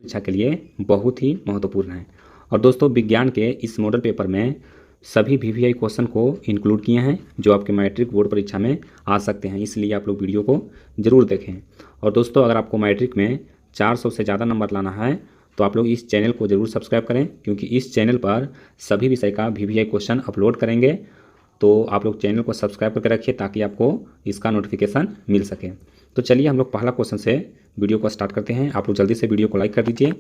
परीक्षा के लिए बहुत ही महत्वपूर्ण है। और दोस्तों विज्ञान के इस मॉडल पेपर में सभी वीवीआई क्वेश्चन को इंक्लूड किए हैं जो आपके मैट्रिक बोर्ड परीक्षा में आ सकते हैं, इसलिए आप लोग वीडियो को ज़रूर देखें। और दोस्तों अगर आपको मैट्रिक में 400 से ज़्यादा नंबर लाना है तो आप लोग इस चैनल को ज़रूर सब्सक्राइब करें, क्योंकि इस चैनल पर सभी विषय का वीवीआई क्वेश्चन अपलोड करेंगे। तो आप लोग चैनल को सब्सक्राइब करके रखिए ताकि आपको इसका नोटिफिकेशन मिल सके। तो चलिए हम लोग पहला क्वेश्चन से वीडियो को स्टार्ट करते हैं। आप लोग जल्दी से वीडियो को लाइक कर दीजिए।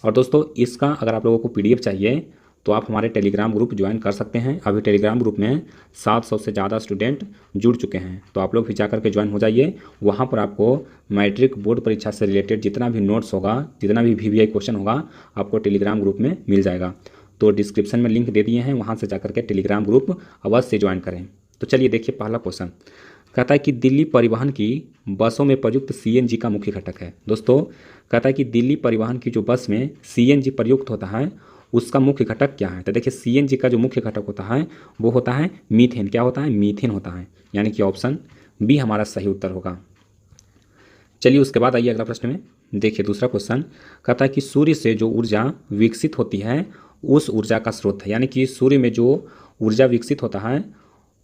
और दोस्तों इसका अगर आप लोगों को पीडीएफ चाहिए तो आप हमारे टेलीग्राम ग्रुप ज्वाइन कर सकते हैं। अभी टेलीग्राम ग्रुप में 700 से ज़्यादा स्टूडेंट जुड़ चुके हैं, तो आप लोग भी जा करके ज्वाइन हो जाइए। वहाँ पर आपको मैट्रिक बोर्ड परीक्षा से रिलेटेड जितना भी नोट्स होगा, जितना भी वीवीआई क्वेश्चन होगा, आपको टेलीग्राम ग्रुप में मिल जाएगा। तो डिस्क्रिप्शन में लिंक दे दिए हैं, वहाँ से जा करके टेलीग्राम ग्रुप अवश्य ज्वाइन करें। तो चलिए देखिए पहला क्वेश्चन कहता है कि दिल्ली परिवहन की बसों में प्रयुक्त सीएनजी का मुख्य घटक है। दोस्तों कहता है कि दिल्ली परिवहन की जो बस में सीएनजी प्रयुक्त होता है उसका मुख्य घटक क्या है। तो देखिए सीएनजी का जो मुख्य घटक होता है वो होता है मीथेन। क्या होता है? मीथेन होता है, यानी कि ऑप्शन बी हमारा सही उत्तर होगा। चलिए उसके बाद आइए अगला प्रश्न में। देखिए दूसरा क्वेश्चन कहता है कि सूर्य से जो ऊर्जा विकसित होती है उस ऊर्जा का स्रोत है, यानी कि सूर्य में जो ऊर्जा विकसित होता है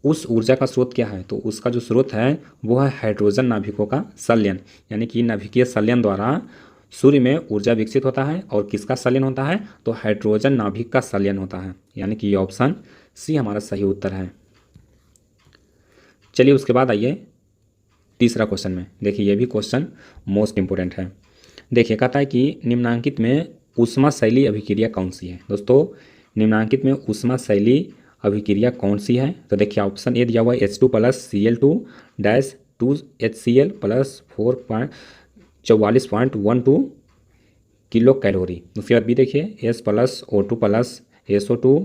उस ऊर्जा का स्रोत क्या है। तो उसका जो स्रोत है वो है हाइड्रोजन नाभिकों का संलयन, यानी कि नाभिकीय संलयन द्वारा सूर्य में ऊर्जा विकसित होता है। और किसका संलयन होता है? तो हाइड्रोजन नाभिक का संलयन होता है, यानी कि ये ऑप्शन सी हमारा सही उत्तर है। चलिए उसके बाद आइए तीसरा क्वेश्चन में। देखिए ये भी क्वेश्चन मोस्ट इंपोर्टेंट है। देखिए कहता है कि निम्नांकित में ऊष्मा शैली अभिक्रिया कौन सी है। दोस्तों निम्नांकित में ऊष्मा शैली अभिक्रिया कौन सी है? तो देखिए ऑप्शन ए दिया हुआ है H2 plus Cl2 dash 2HCl plus 44.12 kilo calorie. उसके बाद बी देखिए S plus O2 plus SO2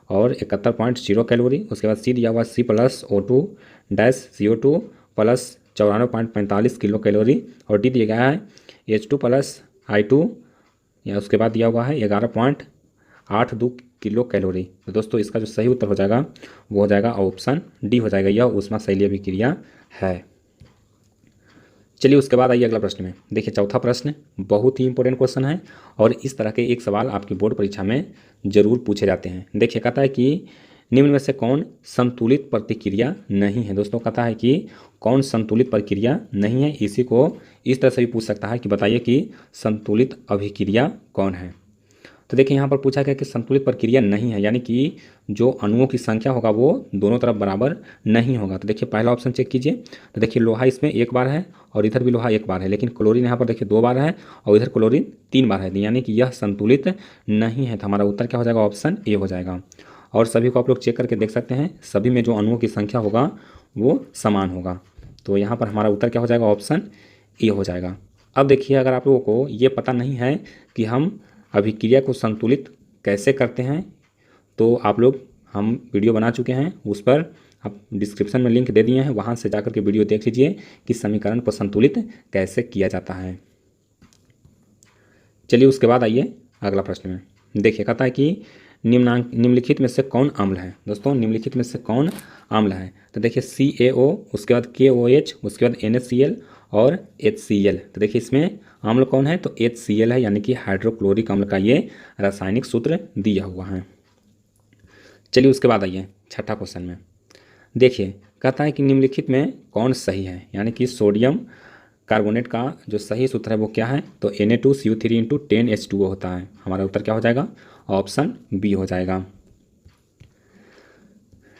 और 71.0 कैलोरी। उसके बाद सी दिया हुआ C plus O2 dash CO2 plus 94.45 kilo calorie. और डी दिया गया है H2 प्लस I2 या उसके बाद दिया हुआ है 11.82 किलो कैलोरी। तो दोस्तों इसका जो सही उत्तर हो जाएगा वो हो जाएगा ऑप्शन डी हो जाएगा, यह ऊष्मा शैलीय अभिक्रिया है। चलिए उसके बाद आइए अगला प्रश्न में। देखिए चौथा प्रश्न बहुत ही इंपॉर्टेंट क्वेश्चन है और इस तरह के एक सवाल आपकी बोर्ड परीक्षा में जरूर पूछे जाते हैं। देखिए कहता है कि निम्न में से कौन संतुलित प्रतिक्रिया नहीं है। दोस्तों कहता है कि कौन संतुलित प्रतिक्रिया नहीं है। इसी को इस तरह से भी पूछ सकता है कि बताइए कि संतुलित अभिक्रिया कौन है। तो देखिए यहाँ पर पूछा गया कि संतुलित प्रक्रिया नहीं है, यानी कि जो अणुओं की संख्या होगा वो दोनों तरफ बराबर नहीं होगा। तो देखिए पहला ऑप्शन चेक कीजिए। तो देखिए लोहा इसमें एक बार है और इधर भी लोहा एक बार है, लेकिन क्लोरीन यहाँ पर देखिए 2 बार है और इधर क्लोरीन 3 बार है, यानी कि यह संतुलित नहीं है। तो हमारा उत्तर क्या हो जाएगा? ऑप्शन ए हो जाएगा। और सभी को आप लोग चेक करके देख सकते हैं, सभी में जो अणुओं की संख्या होगा वो समान होगा। तो यहाँ पर हमारा उत्तर क्या हो जाएगा? ऑप्शन ए हो जाएगा। अब देखिए अगर आप लोगों को ये पता नहीं है कि हम अभिक्रिया को संतुलित कैसे करते हैं, तो आप लोग हम वीडियो बना चुके हैं, उस पर आप डिस्क्रिप्शन में लिंक दे दिए हैं, वहाँ से जाकर के वीडियो देख लीजिए कि समीकरण को संतुलित कैसे किया जाता है। चलिए उसके बाद आइए अगला प्रश्न में। देखिए कहता है कि निम्नलिखित में से कौन अम्ल है। दोस्तों निम्नलिखित में से कौन अम्ल है? तो देखिए CaO, उसके बाद KOH, उसके बाद NaCl और HCl। तो देखिए इसमें अम्ल कौन है? तो HCl है, यानी कि हाइड्रोक्लोरिक अम्ल का ये रासायनिक सूत्र दिया हुआ है। चलिए उसके बाद आइए छठा क्वेश्चन में। देखिए कहता है कि निम्नलिखित में कौन सही है, यानी कि सोडियम कार्बोनेट का जो सही सूत्र है वो क्या है? तो Na2CO3 × 10H2O होता है। हमारा उत्तर क्या हो जाएगा? ऑप्शन बी हो जाएगा।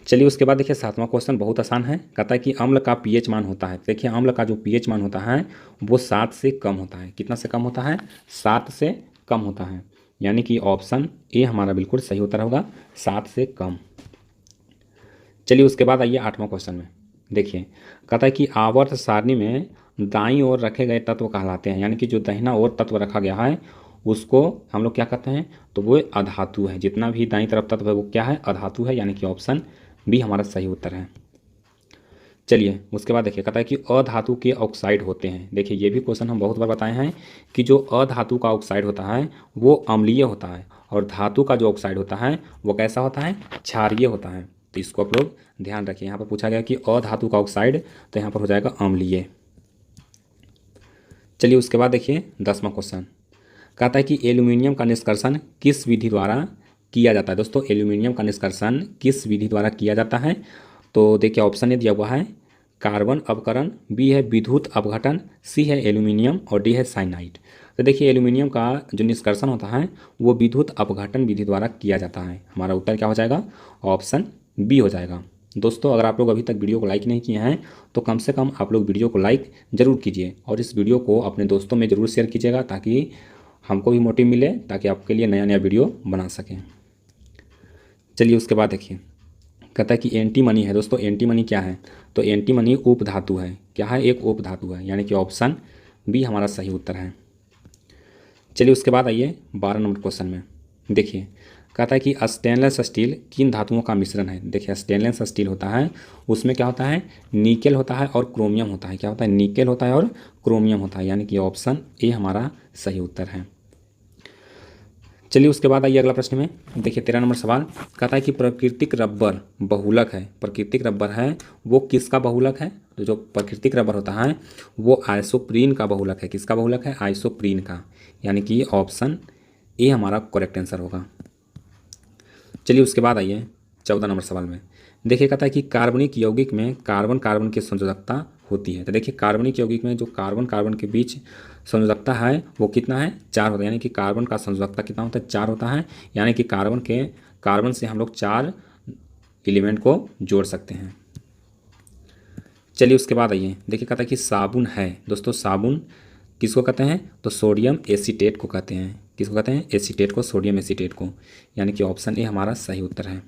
चलिए उसके बाद देखिए सातवां क्वेश्चन बहुत आसान है। कहता है कि अम्ल का पीएच मान होता है। देखिए अम्ल का जो पीएच मान होता है वो 7 से कम होता है। कितना से कम होता है? 7 से कम होता है, यानी कि ऑप्शन ए हमारा बिल्कुल सही उत्तर होगा, 7 से कम। चलिए उसके बाद आइए आठवां क्वेश्चन में। देखिए कहता है कि आवर्त सारणी में दाईं ओर रखे गए तत्व कहलाते हैं, यानी कि जो दाहिना ओर तत्व रखा गया है उसको हम लोग क्या कहते हैं? तो वो अधातु है। जितना भी दाईं तरफ तत्व है वो क्या है? अधातु है, यानी कि ऑप्शन बी हमारा सही उत्तर है। चलिए उसके बाद देखिए कहता है कि अधातु के ऑक्साइड होते हैं। देखिए ये भी क्वेश्चन हम बहुत बार बताए हैं कि जो अधातु का ऑक्साइड होता है वो अम्लीय होता है और धातु का जो ऑक्साइड होता है वो कैसा होता है? क्षारीय होता है। तो इसको आप लोग ध्यान रखिए। यहाँ पर पूछा गया कि अधातु का ऑक्साइड, तो यहाँ पर हो जाएगा अम्लीय। चलिए उसके बाद देखिए 10वां क्वेश्चन कहता है कि एल्यूमिनियम का निष्कर्षण किस विधि द्वारा किया जाता है। दोस्तों एल्यूमिनियम का निष्कर्षण किस विधि द्वारा किया जाता है, तो देखिए ऑप्शन ए दिया हुआ है कार्बन अपकरण, बी है विद्युत अपघटन, सी है एल्यूमिनियम और डी है साइनाइड। तो देखिए एल्यूमिनियम का जो निष्कर्षण होता है वो विद्युत अपघटन विधि द्वारा किया जाता है। हमारा उत्तर क्या हो जाएगा, ऑप्शन बी हो जाएगा। दोस्तों अगर आप लोग अभी तक वीडियो को लाइक नहीं किए हैं तो कम से कम आप लोग वीडियो को लाइक ज़रूर कीजिए और इस वीडियो को अपने दोस्तों में ज़रूर शेयर कीजिएगा ताकि हमको भी मोटिव मिले, ताकि आपके लिए नया नया वीडियो बना सकें। चलिए उसके बाद देखिए कहता है कि एंटी मनी है। दोस्तों एंटी मनी क्या है, तो एंटी मनी उपधातु है। क्या है, एक उपधातु है, यानी कि ऑप्शन बी हमारा सही उत्तर है। चलिए उसके बाद आइए 12 नंबर क्वेश्चन में। देखिए कहता है कि स्टेनलेस स्टील किन धातुओं का मिश्रण है। देखिए स्टेनलेस स्टील होता है, उसमें क्या होता है, निकेल होता है और क्रोमियम होता है। क्या होता है, निकेल होता है और क्रोमियम होता है, यानी कि ऑप्शन ए हमारा सही उत्तर है। चलिए उसके बाद आइए अगला प्रश्न में। देखिए 13 नंबर सवाल कहता है कि प्राकृतिक रबर बहुलक है। प्राकृतिक रबर है वो किसका बहुलक है, तो जो प्राकृतिक रबर होता है वो आइसोप्रीन का बहुलक है। किसका बहुलक है, आइसोप्रीन का, यानी कि ऑप्शन ए हमारा करेक्ट आंसर होगा। चलिए उसके बाद आइए 14 नंबर सवाल में। देखिए कहता है कि कार्बनिक यौगिक में कार्बन कार्बन की संयोजकता होती है। तो देखिए कार्बनिक यौगिक में जो कार्बन कार्बन के बीच संयोजकता है वो कितना है, 4 होता है, यानी कि कार्बन का संयोजकता कितना होता है, 4 होता है, यानी कि कार्बन से हम लोग 4 एलिमेंट को जोड़ सकते हैं। चलिए उसके बाद आइए देखिए कहता है कि साबुन है। दोस्तों साबुन किसको कहते हैं, तो सोडियम एसीटेट को कहते हैं। किसको कहते हैं, एसीटेट को, सोडियम एसीटेट को, यानी कि ऑप्शन ए हमारा सही उत्तर है।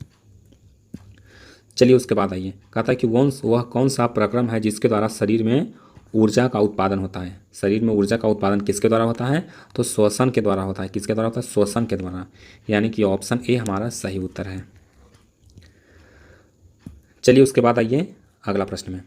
चलिए उसके बाद आइए कहता है कि वह कौन सा प्रक्रम है जिसके द्वारा शरीर में ऊर्जा का उत्पादन होता है। शरीर में ऊर्जा का उत्पादन किसके द्वारा होता है, तो श्वसन के द्वारा होता है। किसके द्वारा होता है, श्वसन के द्वारा, यानी कि ऑप्शन ए हमारा सही उत्तर है। चलिए उसके बाद आइए अगला प्रश्न में।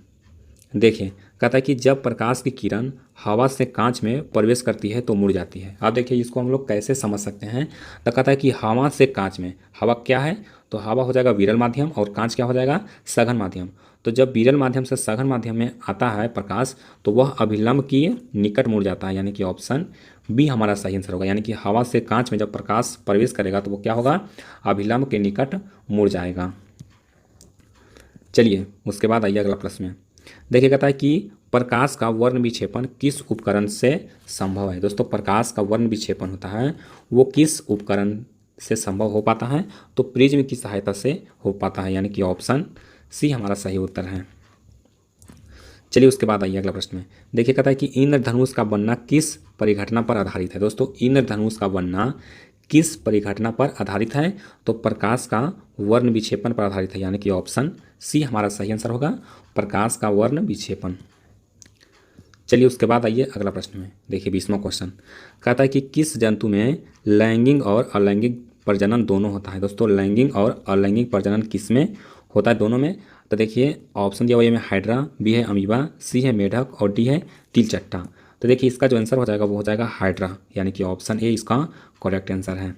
देखिए कहता है कि जब प्रकाश की किरण हवा से कांच में प्रवेश करती है तो मुड़ जाती है। अब देखिए इसको हम लोग कैसे समझ सकते हैं, तो कहता है कि हवा से कांच में, हवा क्या है, तो हवा हो जाएगा विरल माध्यम और कांच क्या हो जाएगा, सघन माध्यम। तो जब विरल माध्यम से सघन माध्यम में आता है प्रकाश तो वह अभिलंब की निकट मुड़ जाता है, यानी कि ऑप्शन बी हमारा सही आंसर होगा। यानी कि हवा से कांच में जब प्रकाश प्रवेश करेगा तो वो क्या होगा, अभिलंब के निकट मुड़ जाएगा। चलिए उसके बाद आइए अगला प्रश्न में। देखिए कहता है कि प्रकाश का वर्ण विक्षेपण किस उपकरण से संभव है। दोस्तों प्रकाश का वर्ण विक्षेपण होता है वो किस उपकरण से संभव हो पाता है, तो प्रिज्म की सहायता से हो पाता है, यानी कि ऑप्शन सी हमारा सही उत्तर है। चलिए उसके बाद आइए अगला प्रश्न में। देखिए कहता है कि इंद्रधनुष का बनना किस परिघटना पर आधारित है। दोस्तों इंद्रधनुष का बनना किस परिघटना पर आधारित है, तो प्रकाश का वर्ण विक्षेपण पर आधारित है, यानी कि ऑप्शन सी हमारा सही आंसर होगा, प्रकाश का वर्ण विक्षेपण। चलिए उसके बाद आइए अगला प्रश्न में। देखिए 20वां क्वेश्चन कहता है कि किस जंतु में लैंगिक और अलैंगिक प्रजनन दोनों होता है। दोस्तों लैंगिक और अलैंगिक प्रजनन किस में होता है, दोनों में। तो देखिए ऑप्शन दिया हुआ है में हाइड्रा, बी है अमीबा, सी है मेढक और डी है तिलचट्टा। तो देखिए इसका जो आंसर हो जाएगा वो हो जाएगा हाइड्रा, यानी कि ऑप्शन ए इसका करेक्ट आंसर है।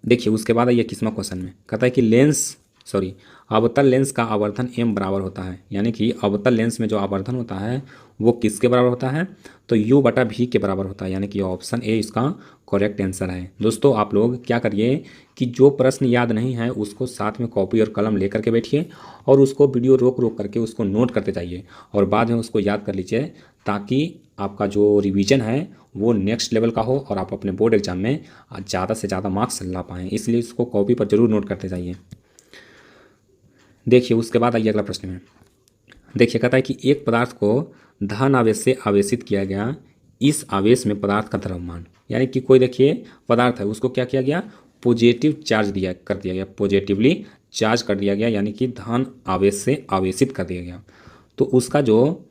देखिए उसके बाद आइए 21वां क्वेश्चन में कहता है कि अवतल लेंस का आवर्धन m बराबर होता है, यानी कि अवतल लेंस में जो आवर्धन होता है वो किसके बराबर होता है, तो u/v के बराबर होता है, यानी कि ऑप्शन ए इसका करेक्ट आंसर है। दोस्तों आप लोग क्या करिए कि जो प्रश्न याद नहीं है उसको साथ में कॉपी और कलम लेकर के बैठिए और उसको वीडियो रोक रोक करके उसको नोट करते जाइए और बाद में उसको याद कर लीजिए, ताकि आपका जो रिवीजन है वो नेक्स्ट लेवल का हो और आप अपने बोर्ड एग्जाम में ज़्यादा से ज़्यादा मार्क्स ला पाएँ, इसलिए इसको कॉपी पर जरूर नोट करते जाइए। देखिए उसके बाद आइए अगला प्रश्न में। देखिए कहता है कि एक पदार्थ को धन आवेश से आवेशित किया गया, इस आवेश में पदार्थ का द्रव्यमान, यानी कि कोई देखिए पदार्थ है उसको क्या किया गया, पॉजिटिव चार्ज कर दिया गया, पॉजिटिवली चार्ज कर दिया गया, यानी कि धन आवेश से आवेशित कर दिया गया, तो उसका जो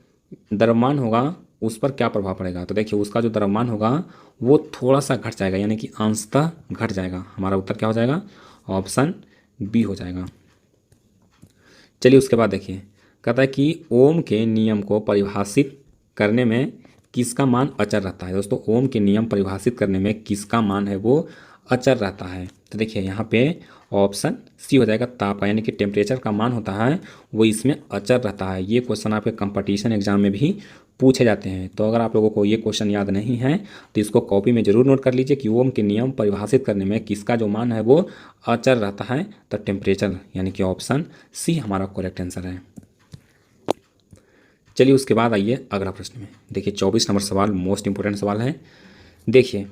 द्रव्यमान होगा उस पर क्या प्रभाव पड़ेगा। तो देखिए उसका जो द्रव्यमान होगा वो थोड़ा सा घट जाएगा, यानी कि अंशतः घट जाएगा। हमारा उत्तर क्या हो जाएगा, ऑप्शन बी हो जाएगा। चलिए उसके बाद देखिए कहता है कि ओम के नियम को परिभाषित करने में किसका मान अचर रहता है। दोस्तों ओम के नियम परिभाषित करने में किसका मान है वो अचर रहता है। तो देखिए यहाँ पे ऑप्शन सी हो जाएगा, ताप का, यानी कि टेम्परेचर का मान होता है वो इसमें अचर रहता है। ये क्वेश्चन आपके कंपटीशन एग्जाम में भी पूछे जाते हैं। तो अगर आप लोगों को ये क्वेश्चन याद नहीं है तो इसको कॉपी में जरूर नोट कर लीजिए कि ओम के नियम परिभाषित करने में किसका जो मान है वो अचर रहता है, तो टेम्परेचर, यानी कि ऑप्शन सी हमारा करेक्ट आंसर है। चलिए उसके बाद आइए अगला प्रश्न में। देखिए 24 नंबर सवाल मोस्ट इंपोर्टेंट सवाल है। देखिए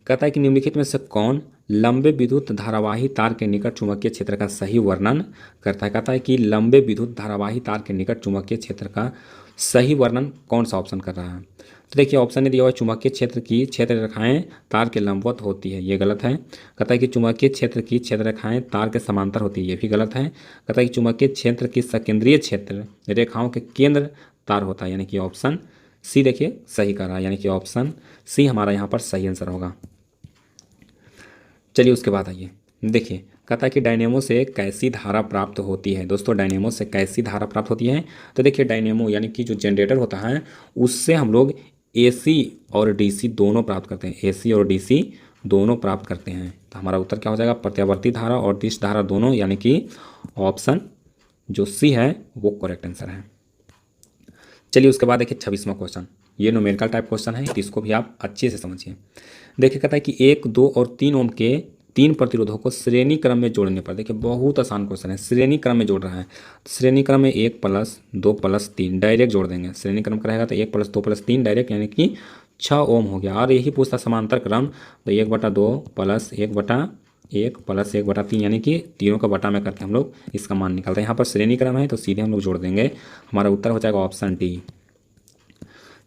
कहता है कि निम्नलिखित में से कौन लंबे विद्युत धारावाही तार के निकट चुंबकीय क्षेत्र का सही वर्णन करता है। कहता है कि लंबे विद्युत धारावाही तार के निकट चुंबकीय क्षेत्र का सही वर्णन कौन सा ऑप्शन कर रहा है। तो देखिए ऑप्शन ने दिया हुआ है चुंबकीय क्षेत्र की क्षेत्र रेखाएं तार के लंबवत होती है, ये गलत है। कहता है कि चुंबकीय क्षेत्र की क्षेत्र रेखाएं तार के समांतर होती है, ये भी गलत है। कहता है कि चुंबकीय क्षेत्र की सकेंद्रीय क्षेत्र रेखाओं के केंद्र तार होता है, यानी कि ऑप्शन सी देखिए सही कर रहा है, यानी कि ऑप्शन सी हमारा यहाँ पर सही आंसर होगा। चलिए उसके बाद आइए। देखिए कहता है कि डायनेमो से कैसी धारा प्राप्त होती है। दोस्तों डायनेमो से कैसी धारा प्राप्त होती है, तो देखिए डायनेमो यानी कि जो जनरेटर होता है उससे हम लोग एसी और डीसी दोनों प्राप्त करते हैं, एसी और डीसी दोनों प्राप्त करते हैं। तो हमारा उत्तर क्या हो जाएगा, प्रत्यावर्ती धारा और दिश धारा दोनों, यानी कि ऑप्शन जो सी है वो करेक्ट आंसर है। चलिए उसके बाद देखिए 26वां क्वेश्चन, ये न्यूमेरिकल टाइप क्वेश्चन है, तो इसको भी आप अच्छे से समझिए। देखिए कहता है कि 1, 2 और 3 ओम के 3 प्रतिरोधों को श्रेणी क्रम में जोड़ने पर, देखिए बहुत आसान क्वेश्चन है, श्रेणी क्रम में जोड़ रहा है। श्रेणी क्रम में 1 + 2 + 3 डायरेक्ट जोड़ देंगे। श्रेणी क्रम का रहेगा तो 1 + 2 + 3 डायरेक्ट, यानी कि 6 ओम हो गया। और यही पूछता समांतर क्रम, तो 1/2 + 1/1 + 1/3, यानी कि तीनों का बटा में करके हम लोग इसका मान निकालते हैं। यहाँ पर श्रेणी क्रम है तो सीधे हम लोग जोड़ देंगे, हमारा उत्तर हो जाएगा ऑप्शन डी।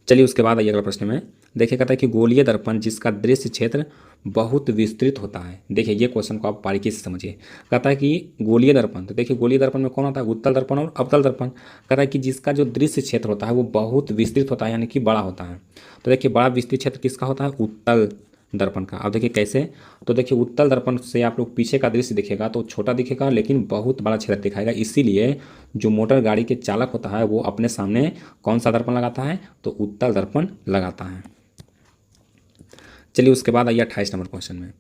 चलिए उसके बाद आइए अगला प्रश्न में। देखिए कहता है कि गोलीय दर्पण जिसका दृश्य क्षेत्र बहुत विस्तृत होता है। देखिए ये क्वेश्चन को आप बारीकी से समझिए। कहता है कि गोलीय दर्पण, तो देखिए गोलीय दर्पण में कौन आता है, उत्तल दर्पण और अवतल दर्पण। कहता है कि जिसका जो दृश्य क्षेत्र होता है वो बहुत विस्तृत होता है, यानी कि बड़ा होता है। तो देखिए बड़ा विस्तृत क्षेत्र किसका होता है, उत्तल दर्पण का। अब देखिए कैसे, तो देखिए उत्तल दर्पण से आप लोग पीछे का दृश्य दिखेगा तो छोटा दिखेगा लेकिन बहुत बड़ा क्षेत्र दिखाएगा। इसीलिए जो मोटर गाड़ी के चालक होता है वो अपने सामने कौन सा दर्पण लगाता है, तो उत्तल दर्पण लगाता है। चलिए उसके बाद आइए 28 नंबर क्वेश्चन में।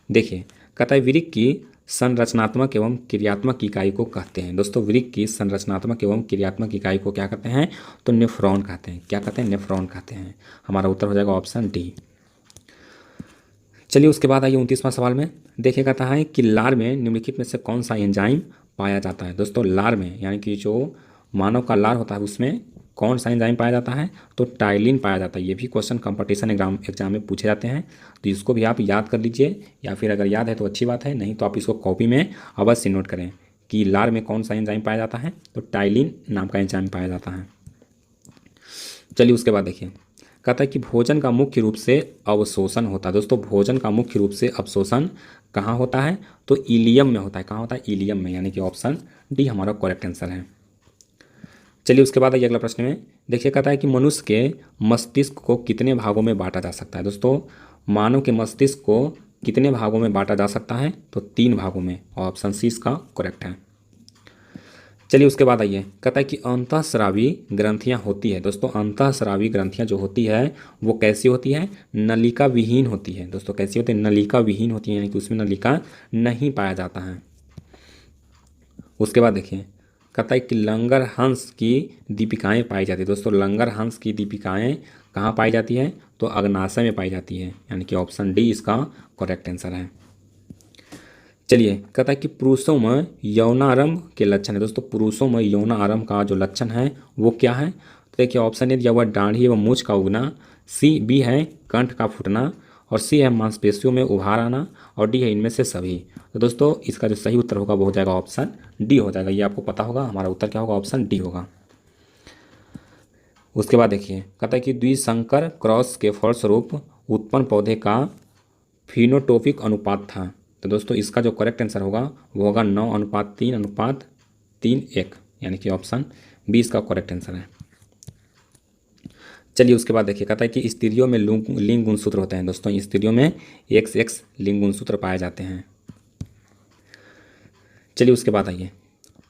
देखिए कहता है वृक्क की संरचनात्मक एवं क्रियात्मक इकाई को कहते हैं। दोस्तों वृक्क की संरचनात्मक एवं क्रियात्मक इकाई को क्या कहते हैं, तो नेफ्रॉन कहते हैं। क्या कहते हैं, नेफ्रॉन कहते हैं। हमारा उत्तर हो जाएगा ऑप्शन डी। चलिए उसके बाद आइए 29वां सवाल में। देखिए कहता है कि लार में निम्नलिखित में से कौन सा एंजाइम पाया जाता है। दोस्तों लार में, यानी कि जो मानव का लार होता है उसमें कौन सा एंजाइम पाया जाता है, तो टाइलिन पाया जाता है। ये भी क्वेश्चन कंपटीशन एग्जाम में पूछे जाते हैं, तो इसको भी आप याद कर लीजिए, या फिर अगर याद है तो अच्छी बात है, नहीं तो आप इसको कॉपी में अवश्य नोट करें कि लार में कौन सा एंजाइम पाया जाता है, तो टाइलिन नाम का एंजाइम पाया जाता है। चलिए उसके बाद देखिए कहता है कि भोजन का मुख्य रूप से अवशोषण होता है। दोस्तों भोजन का मुख्य रूप से अवशोषण कहाँ होता है, तो इलियम में होता है। कहाँ होता है, इलियम में, यानी कि ऑप्शन डी हमारा करेक्ट आंसर है। चलिए उसके बाद आइए अगला प्रश्न में। देखिए कहता है कि मनुष्य के मस्तिष्क को कितने भागों में बांटा जा सकता है। दोस्तों मानव के मस्तिष्क को कितने भागों में बांटा जा सकता है, तो 3 भागों में, ऑप्शन सी इसका करेक्ट है। चलिए उसके बाद आइए कहता है कि अंतःस्रावी ग्रंथियां होती है। दोस्तों अंतःस्रावी ग्रंथियां जो होती है वो कैसी होती है, नलिका विहीन होती है। दोस्तों कैसी होती है, नलिका विहीन होती है, यानी कि उसमें नलिका नहीं पाया जाता है। उसके बाद देखिए कहता है कि लंगर हंस की दीपिकाएं पाई जाती है। दोस्तों लंगर हंस की दीपिकाएं कहाँ पाई जाती है, तो अग्नाशय में पाई जाती है, यानी कि ऑप्शन डी इसका करेक्ट आंसर है। चलिए कहता है कि पुरुषों में यौनारंभ के लक्षण है। दोस्तों पुरुषों में यौनारंभ का जो लक्षण है वो क्या है, तो देखिए ऑप्शन ए दिया हुआ दाढ़ी एवं मूछ का उगना, बी है कंठ का फूटना, और सी है मांसपेशियों में उभार आना, और डी है इनमें से सभी। तो दोस्तों इसका जो सही उत्तर होगा वो हो जाएगा ऑप्शन डी हो जाएगा। ये आपको पता होगा, हमारा उत्तर क्या होगा, ऑप्शन डी होगा। उसके बाद देखिए कहता है कि द्विसंकर क्रॉस के फलस्वरूप उत्पन्न पौधे का फिनोटॉपिक अनुपात था। तो दोस्तों इसका जो करेक्ट आंसर होगा वो होगा 9:3:3:1, यानी कि ऑप्शन बी इसका करेक्ट आंसर है। चलिए उसके बाद देखिए कहता है कि स्त्रियों में लिंग गुणसूत्र होते हैं। दोस्तों स्त्रियों में XX लिंग गुणसूत्र पाए जाते हैं। चलिए उसके बाद आइए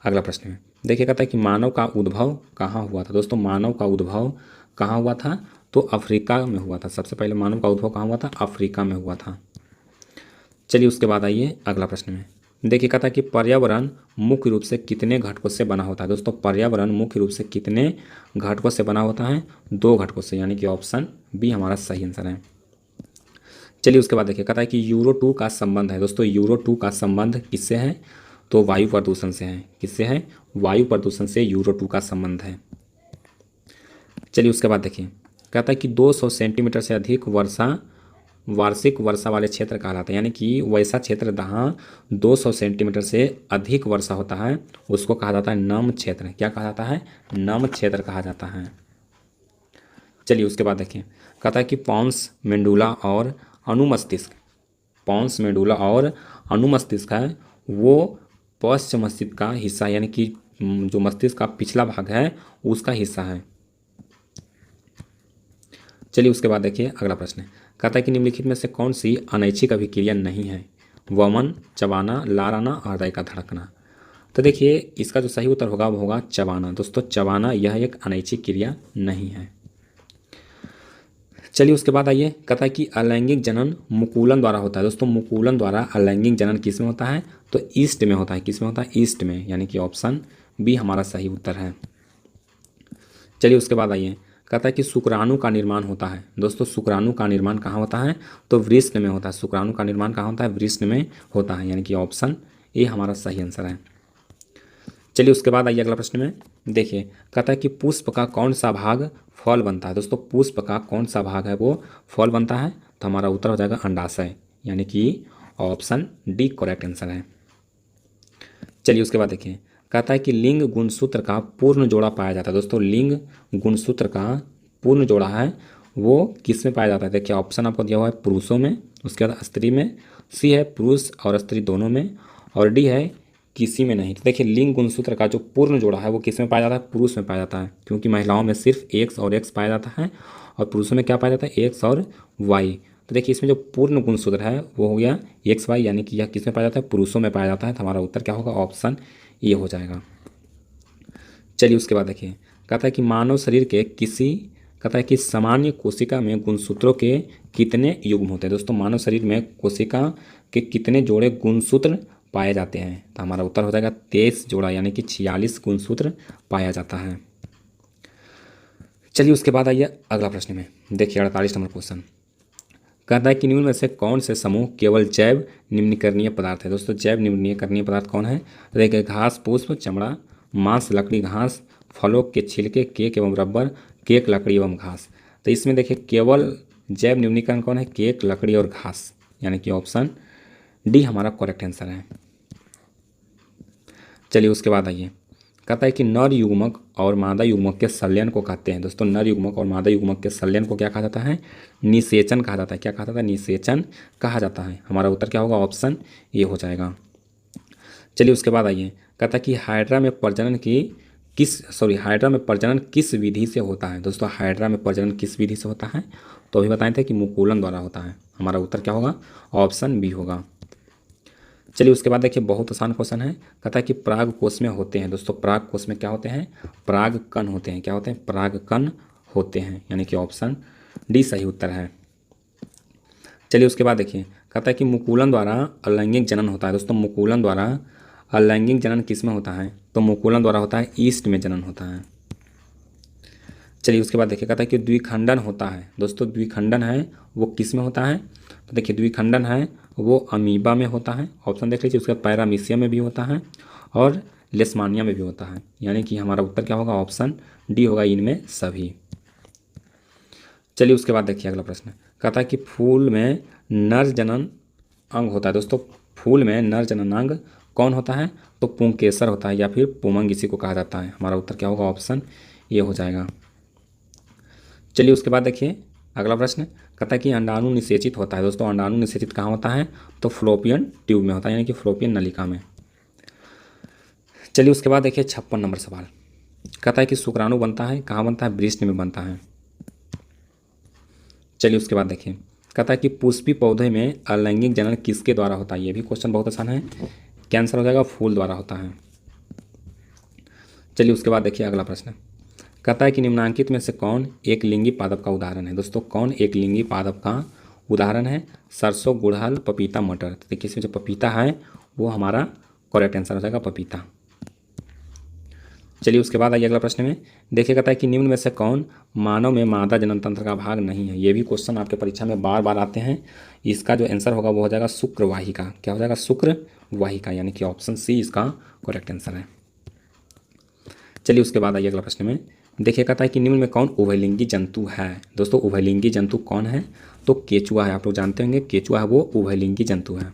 अगला प्रश्न में। देखिए कहता है कि मानव का उद्भव कहाँ हुआ था। दोस्तों मानव का उद्भव कहाँ हुआ था, तो अफ्रीका में हुआ था। सबसे पहले मानव का उद्भव कहाँ हुआ था, अफ्रीका में हुआ था। चलिए उसके बाद आइए अगला प्रश्न में। देखिए कहता है कि पर्यावरण मुख्य रूप से कितने घटकों से बना होता है। दोस्तों पर्यावरण मुख्य रूप से कितने घटकों से बना होता है? 2 घटकों से, यानी कि ऑप्शन बी हमारा सही आंसर है। चलिए उसके बाद देखिए कहता है कि यूरो 2 का संबंध है। दोस्तों यूरो 2 का संबंध किससे है? तो वायु प्रदूषण से है। किससे है? वायु प्रदूषण से यूरो 2 का संबंध है। चलिए उसके बाद देखिए कहता है कि 200 सेंटीमीटर से अधिक वर्षा वार्षिक वर्षा वाले क्षेत्र कहलाते हैं, यानी कि वैसा क्षेत्र जहाँ 200 सेंटीमीटर से अधिक वर्षा होता है उसको कहा जाता है नम क्षेत्र। क्या कहा जाता है? नम क्षेत्र कहा जाता है। चलिए उसके बाद देखिए कहता है कि पॉन्स मेंडुला और अनुमस्तिष्क, पॉन्स मेंडुला और अनुमस्तिष्क है वो पश्च मस्तिष्क का हिस्सा, यानी कि जो मस्तिष्क का पिछला भाग है उसका हिस्सा है। चलिए उसके बाद देखिए अगला प्रश्न कहता है कि निम्नलिखित में से कौन सी अनैच्छिक अभिक्रिया नहीं है? वमन, चबाना, लाराना, हृदय का धड़कना। तो देखिए इसका जो सही उत्तर होगा वो होगा चबाना। दोस्तों चबाना यह एक अनैच्छिक क्रिया नहीं है। चलिए उसके बाद आइए कहता है कि अलैंगिक जनन मुकुलन द्वारा होता है। दोस्तों मुकुलन द्वारा अलैंगिक जनन किस में होता है? तो ईस्ट में होता है। किस में होता है? ईस्ट में, यानी कि ऑप्शन बी हमारा सही उत्तर है। चलिए उसके बाद आइए कहता है कि शुक्राणु का निर्माण होता है। दोस्तों शुक्राणु का निर्माण कहाँ होता है? तो वृष्ण में होता है। शुक्राणु का निर्माण कहाँ होता है? वृष्ण में होता है, यानी कि ऑप्शन ए हमारा सही आंसर है। चलिए उसके बाद आइए अगला प्रश्न में देखिए कहता है कि पुष्प का कौन सा भाग फल बनता है। दोस्तों पुष्प का कौन सा भाग है वो फल बनता है? तो हमारा उत्तर हो जाएगा अंडाशय, यानी कि ऑप्शन डी करेक्ट आंसर है। चलिए उसके बाद देखिए कहता है कि लिंग गुणसूत्र का पूर्ण जोड़ा पाया जाता है। दोस्तों लिंग गुणसूत्र का पूर्ण जोड़ा है वो किस में पाया जाता है? देखिए ऑप्शन आपको दिया हुआ है पुरुषों में, उसके बाद स्त्री में, सी है पुरुष और स्त्री दोनों में, और डी है किसी में नहीं। तो देखिए लिंग गुणसूत्र का जो पूर्ण जोड़ा है वो किस में पाया जाता है? पुरुष में पाया जाता है, क्योंकि महिलाओं में सिर्फ एक्स और एक्स पाया जाता है और पुरुषों में क्या पाया जाता है? एक्स और वाई। तो देखिए इसमें जो पूर्ण गुणसूत्र है वो हो गया एक्स वाई, यानी कि यह किस में पाया जाता है? पुरुषों में पाया जाता है। तो हमारा उत्तर क्या होगा? ऑप्शन ये हो जाएगा। चलिए उसके बाद देखिए कहता है कि मानव शरीर के कहता है कि सामान्य कोशिका में गुणसूत्रों के कितने युग्म होते हैं। दोस्तों मानव शरीर में कोशिका के कितने जोड़े गुणसूत्र पाए जाते हैं? तो हमारा उत्तर हो जाएगा 23 जोड़ा, यानी कि 46 गुणसूत्र पाया जाता है। चलिए उसके बाद आइए अगला प्रश्न में देखिए 48 नंबर क्वेश्चन कहता है कि निम्न में से कौन से समूह केवल जैव निम्नीकरणीय पदार्थ है। दोस्तों जैव निम्नीकरणीय पदार्थ कौन है? तो देखिए घास, पुष्प, चमड़ा, मांस, लकड़ी, घास, फलों के छिलके, केक एवं रबर, केक, लकड़ी एवं घास। तो इसमें देखिए केवल जैव निम्नीकरण कौन है? केक, लकड़ी और घास, यानी कि ऑप्शन डी हमारा करेक्ट आंसर है। चलिए उसके बाद आइए कहता है कि नर युग्मक और मादा युग्मक के संलयन को कहते हैं। दोस्तों नर युग्मक और मादा युग्मक के संलयन को क्या कहा जाता है? निषेचन कहा जाता है। क्या कहा जाता है? निषेचन कहा जाता है। हमारा उत्तर क्या होगा? ऑप्शन ए हो जाएगा। चलिए उसके बाद आइए कहता है कि हाइड्रा में प्रजनन किस विधि से होता है। दोस्तों हाइड्रा में प्रजनन किस विधि से होता है? तो अभी बताए थे कि मुकुलन द्वारा होता है। हमारा उत्तर क्या होगा? ऑप्शन बी होगा। चलिए उसके बाद देखिए बहुत आसान क्वेश्चन है कहता है कि पराग कोष में होते हैं। दोस्तों पराग कोष में क्या होते हैं? पराग कण होते हैं। क्या होते हैं? पराग कण होते हैं, यानी कि ऑप्शन डी सही उत्तर है। चलिए उसके बाद देखिए कहता है कि मुकुलन द्वारा अलैंगिक जनन होता है। दोस्तों मुकुलन द्वारा अलैंगिक जनन किस में होता है? तो मुकुलन द्वारा होता है ईस्ट में जनन होता है। चलिए उसके बाद देखिए कहता है कि द्विखंडन होता है। दोस्तों द्विखंडन है वो किस में होता है? तो देखिए द्विखंडन है वो अमीबा में होता है, ऑप्शन देख लीजिए। उसके बाद पैरामीशिया में भी होता है और लेशमानिया में भी होता है, यानी कि हमारा उत्तर क्या होगा? ऑप्शन डी होगा इनमें सभी। चलिए उसके बाद देखिए अगला प्रश्न कहता है कि फूल में नर जनन अंग होता है। दोस्तों फूल में नर जनन अंग कौन होता है? तो पुंकेसर होता है या फिर पुमंग इसी को कहा जाता है। हमारा उत्तर क्या होगा? ऑप्शन ये हो जाएगा। चलिए उसके बाद देखिए अगला प्रश्न कहता है कि अंडाणु निषेचित होता है। दोस्तों अंडाणु निषेचित कहाँ होता है? तो फ्लोपियन ट्यूब में होता है, यानी कि फ्लोपियन नलिका में। चलिए उसके बाद देखिए 56 नंबर सवाल कहता है कि शुक्राणु बनता है कहाँ बनता है? वृष्ण में बनता है। चलिए उसके बाद देखिए कहता है कि पुष्पी पौधे में अलैंगिक जनन किसके द्वारा होता है? ये भी क्वेश्चन बहुत आसान है। कैंसर हो जाएगा, फूल द्वारा होता है। चलिए उसके बाद देखिए अगला प्रश्न कहता है कि निम्नांकित में से कौन एक लिंगी पादप का उदाहरण है। दोस्तों कौन एक लिंगी पादप का उदाहरण है? सरसों, गुड़हल, पपीता, मटर। तो देखिए इसमें जो पपीता है वो हमारा करेक्ट आंसर हो जाएगा पपीता। चलिए उसके बाद आइए अगला प्रश्न में। देखिए कहता है कि निम्न में से कौन मानव में मादा जननतंत्र का भाग नहीं है। ये भी क्वेश्चन आपके परीक्षा में बार बार आते हैं। इसका जो आंसर होगा वो हो जाएगा शुक्रवाहिका। क्या हो जाएगा? शुक्रवाहिका, यानी कि ऑप्शन सी इसका करेक्ट आंसर है। चलिए उसके बाद आइए अगला प्रश्न में। देखिए कहता है कि निम्न में कौन उभयलिंगी जंतु है। दोस्तों उभयलिंगी जंतु कौन है? तो केचुआ है। आप लोग जानते होंगे केचुआ है वो उभयलिंगी जंतु है।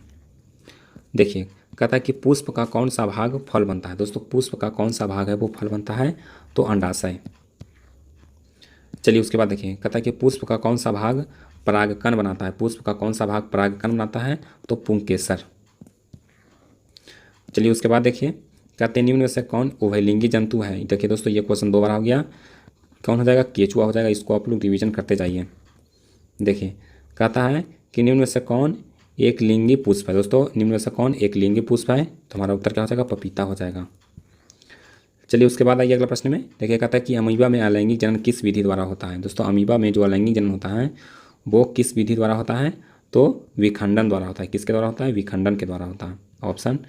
देखिए कहता है कि पुष्प का कौन सा भाग फल बनता है। दोस्तों पुष्प का कौन सा भाग है वो फल बनता है? तो अंडाशय। चलिए उसके बाद देखिए कहता है कि पुष्प का कौन सा भाग परागकण बनाता है। पुष्प का कौन सा भाग परागकण बनाता है? तो पुंकेसर। चलिए उसके बाद देखिए कहते हैं निम्न में से कौन उभयलिंगी जंतु है। देखिए दोस्तों ये क्वेश्चन दो बार हो गया। कौन हो जाएगा? केचुआ हो जाएगा। इसको आप लोग रिवीजन करते जाइए। देखिए कहता है कि निम्न में से कौन एक लिंगी पुष्प है। दोस्तों निम्न में से कौन एक लिंगी पुष्प है? तो हमारा उत्तर क्या हो जाएगा? पपीता हो जाएगा। चलिए उसके बाद आइए अगला प्रश्न में। देखिए कहता है कि अमीबा में अलैंगिक जनन किस विधि द्वारा होता है। दोस्तों अमीबा में जो अलैंगिक जनन होता है वो किस विधि द्वारा होता है? तो विखंडन द्वारा होता है। किसके द्वारा होता है? विखंडन के द्वारा होता है। ऑप्शन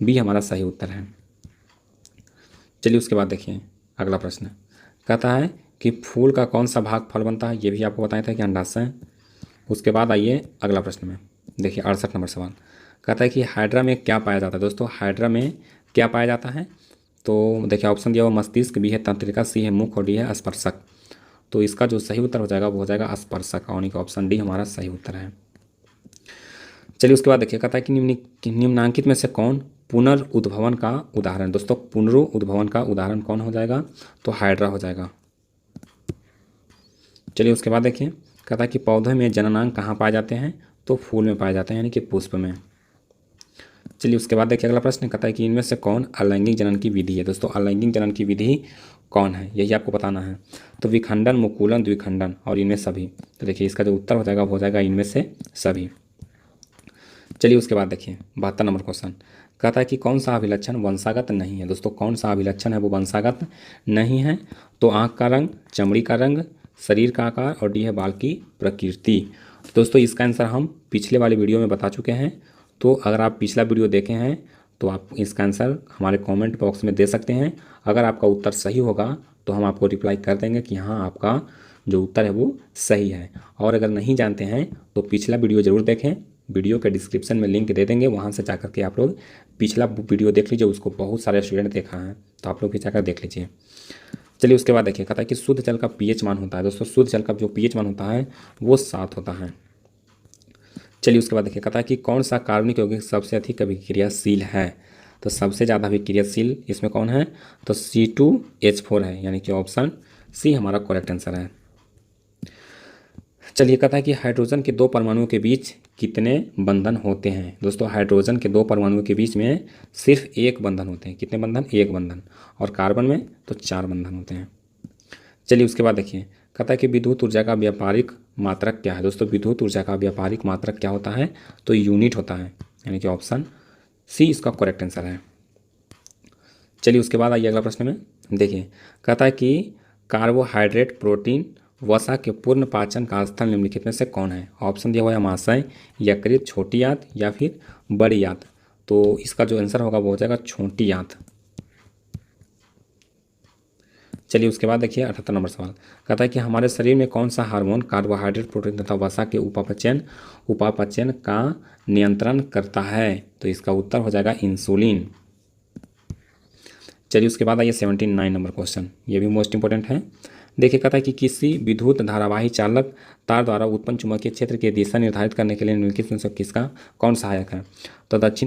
बी हमारा सही उत्तर है। चलिए उसके बाद देखिए अगला प्रश्न कहता है कि फूल का कौन सा भाग फल बनता है। ये भी आपको बताया था कि अंडाशय। उसके बाद आइए अगला प्रश्न में। देखिए 68 नंबर सवाल कहता है कि हाइड्रा में क्या पाया जाता है। दोस्तों हाइड्रा में क्या पाया जाता है? तो देखिए ऑप्शन दिया हुआ मस्तिष्क, बी है तंत्रिका, सी है मुख और डी है स्पर्शक। तो इसका जो सही उत्तर हो जाएगा वो हो जाएगा स्पर्शक, और ऑप्शन डी हमारा सही उत्तर है। चलिए उसके बाद देखिए कहता है कि निम्नांकित में से कौन पुनर्उद्भवन का उदाहरण। दोस्तों पुनरुद्भवन का उदाहरण कौन हो जाएगा? तो हाइड्रा हो जाएगा। चलिए उसके बाद देखिए कहता है कि पौधे में जननांग कहाँ पाए जाते हैं। तो फूल में पाए जाते हैं, यानी कि पुष्प में। चलिए उसके बाद देखिए अगला प्रश्न कहता है कि इनमें से कौन अलैंगिक जनन की विधि है। दोस्तों अलैंगिक जनन की विधि कौन है यही आपको बताना है। तो विखंडन, मुकुलन, द्विखंडन और इनमें सभी। तो देखिए इसका जो उत्तर हो जाएगा वो हो जाएगा इनमें से सभी। चलिए उसके बाद देखिए 72 नंबर क्वेश्चन कहता है कि कौन सा अभिलक्षण वंशागत नहीं है। दोस्तों कौन सा अभिलक्षण है वो वंशागत नहीं है। तो आँख का रंग, चमड़ी का रंग, शरीर का आकार और डी है बाल की प्रकृति। दोस्तों इसका आंसर हम पिछले वाले वीडियो में बता चुके हैं। तो अगर आप पिछला वीडियो देखे हैं तो आप इसका आंसर हमारे कमेंट बॉक्स में दे सकते हैं। अगर आपका उत्तर सही होगा तो हम आपको रिप्लाई कर देंगे कि हाँ आपका जो उत्तर है वो सही है। और अगर नहीं जानते हैं तो पिछला वीडियो ज़रूर देखें। वीडियो के डिस्क्रिप्शन में लिंक दे देंगे, वहाँ से जाकर के आप लोग पिछला वीडियो देख लीजिए। उसको बहुत सारे स्टूडेंट देखा है, तो आप लोग भी जाकर देख लीजिए। चलिए उसके बाद देखिए कहता है कि शुद्ध जल का पीएच मान होता है। दोस्तों शुद्ध जल का जो पीएच मान होता है वो 7 होता है। चलिए उसके बाद देखिए कहता है कि कौन सा कार्बनिक यौगिक सबसे अधिक अभिक्रियाशील है। तो सबसे ज़्यादा अभिक्रियाशील इसमें कौन है? तो C2H4 है, यानी कि ऑप्शन सी हमारा करेक्ट आंसर है। चलिए कहता है कि हाइड्रोजन के 2 परमाणुओं के बीच कितने बंधन होते हैं। दोस्तों हाइड्रोजन के 2 परमाणुओं के बीच में सिर्फ 1 बंधन होते हैं। कितने बंधन? 1 बंधन। और कार्बन में तो 4 बंधन होते हैं। चलिए उसके बाद देखिए कहता है कि विद्युत ऊर्जा का व्यापारिक मात्रक क्या है। दोस्तों विद्युत ऊर्जा का व्यापारिक मात्रक क्या होता है? तो यूनिट होता है, यानी कि ऑप्शन सी इसका करेक्ट आंसर है। चलिए उसके बाद आइए अगला प्रश्न में। देखिए कहता है कि कार्बोहाइड्रेट, प्रोटीन, वसा के पूर्ण पाचन का स्थल निम्नलिखित में से कौन है। ऑप्शन दिया हुआ है महाशय, यकृत, छोटी आंत या फिर बड़ी आंत। तो इसका जो आंसर होगा वो हो जाएगा छोटी आंत। चलिए उसके बाद देखिए 78 नंबर सवाल कहता है कि हमारे शरीर में कौन सा हार्मोन कार्बोहाइड्रेट, प्रोटीन तथा वसा के उपापचयन का नियंत्रण करता है। तो इसका उत्तर हो जाएगा इंसुलिन। चलिए उसके बाद आइए 79 नंबर क्वेश्चन, ये भी मोस्ट इंपॉर्टेंट है। देखिए कहता है कि किसी विद्युत धारावाही चालक तार द्वारा उत्पन्न चुंबकीय क्षेत्र की दिशा निर्धारित करने के लिए निम्नलिखित में से किसका कौन सहायक है। तो दक्षिण